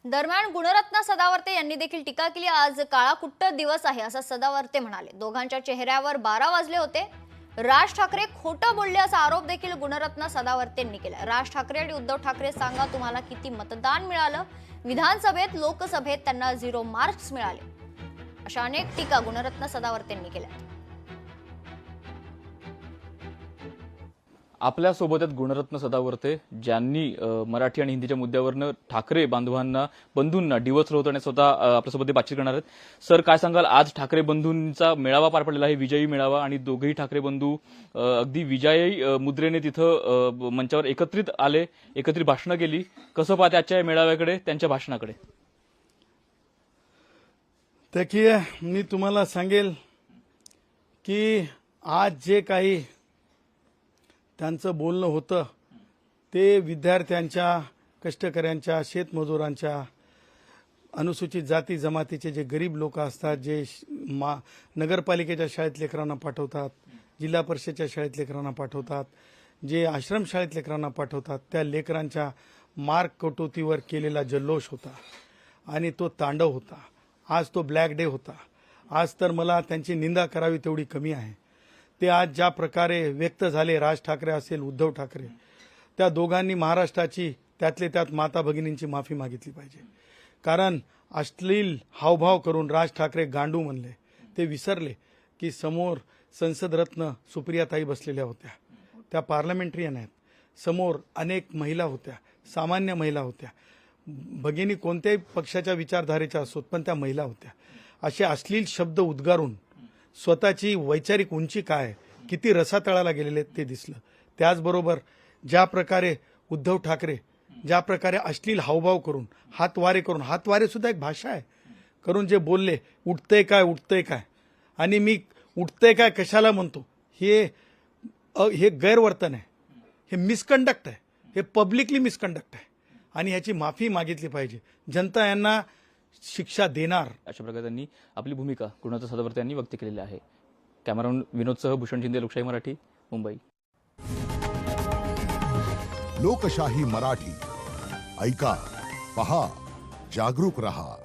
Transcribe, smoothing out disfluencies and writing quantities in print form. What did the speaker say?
दरम्यान गुणरत्न सदावर्ते यांनी देखील टीका केली। आज काळा कुट्ट दिवस आहे असं सदावर्ते म्हणाले। दोघांच्या चेहऱ्यावर 12 वाजले होते। राज ठाकरे खोटं बोलले असा आरोप देखील गुणरत्न सदावर्तेंनी केला। राज ठाकरे आणि उद्धव ठाकरे सांगा तुम्हाला किती मतदान मिळालं? विधानसभेत लोकसभेत त्यांना 0 मार्क्स मिळाले, अशा अनेक टीका गुणरत्न सदावर्तेंनी केल्या। आपल्या सोबत आहेत गुणरत्न सदावर्ते, ज्यांनी मराठी आणि हिंदीच्या मुद्द्यावरनं ठाकरे बंधूंना डिवचलं होतं आणि स्वतः आपल्यासोबत बातचीत करणार आहेत। सर, काय सांगाल? आज ठाकरे बंधूंचा मेळावा पार पडलेला आहे, विजयी मेळावा, आणि दोघेही ठाकरे बंधू अगदी विजयी मुद्रेने तिथं मंचावर एकत्रित आले, एकत्रित भाषणं केली। कसं पाहते आजच्या मेळाव्याकडे, त्यांच्या भाषणाकडे? देखिए, मी तुम्हाला सांगेल की आज जे काही त्यांचं बोलणं होतं ते विद्यार्थ्यांच्या, कष्टकऱ्यांच्या, शेतमजुरांच्या, अनुसूचित जाती जमातीचे जे गरीब लोक असतात, जे नगरपालिकेच्या शाळेत लेकरांना पाठवतात, जिल्हा परिषदेच्या शाळेत लेकरांना पाठवतात, जे आश्रमशाळेत लेकरांना पाठवतात, त्या लेकरांच्या मार्क कटोतीवर केलेला जल्लोष होता आणि तो तांडव होता। आज तो ब्लॅक डे होता। आज तर मला त्यांची निंदा करावी तेवढी कमी आहे। ते आज ज्या प्रकारे व्यक्त झाले, राज ठाकरे असेल, उद्धव ठाकरे, त्या दोघांनी महाराष्ट्राची, त्यातले त्यात माता भगिनींची माफी मागितली पाहिजे। कारण अश्लील हावभाव करून राज ठाकरे गांडू म्हणले। ते विसरले की समोर संसदरत्न सुप्रियाताई बसलेल्या होत्या, त्या पार्लमेंटरियन आहेत, समोर अनेक महिला होत्या, सामान्य महिला होत्या, भगिनी कोणत्याही पक्षाच्या विचारधारेच्या असोत, पण त्या महिला होत्या। असे अश्लील शब्द उद्गारून स्वतःची वैचारिक उंची काय, किती रसातळाला गेलेले ते दिसलं। त्याचबरोबर ज्या प्रकारे उद्धव ठाकरे ज्या प्रकारे अश्लील हावभाव करून, हातवारे सुद्धा एक भाषा आहे, करून जे बोलले, उठतंय काय, आणि मी उठतंय काय कशाला म्हणतो, हे गैरवर्तन आहे, हे मिसकंडक्ट आहे, हे पब्लिकली मिसकंडक्ट आहे आणि ह्याची माफी मागितली पाहिजे। जनता यांना शिक्षा देणार, अशा प्रकारे त्यांनी आपली भूमिका गुणरत्न सदावर्ते यांनी व्यक्त केलेली आहे। कॅमेरामन विनोदसह भूषण शिंदे, लोकशाही मराठी, मुंबई। लोकशाही मराठी, ऐका, पहा, जागरूक रहा।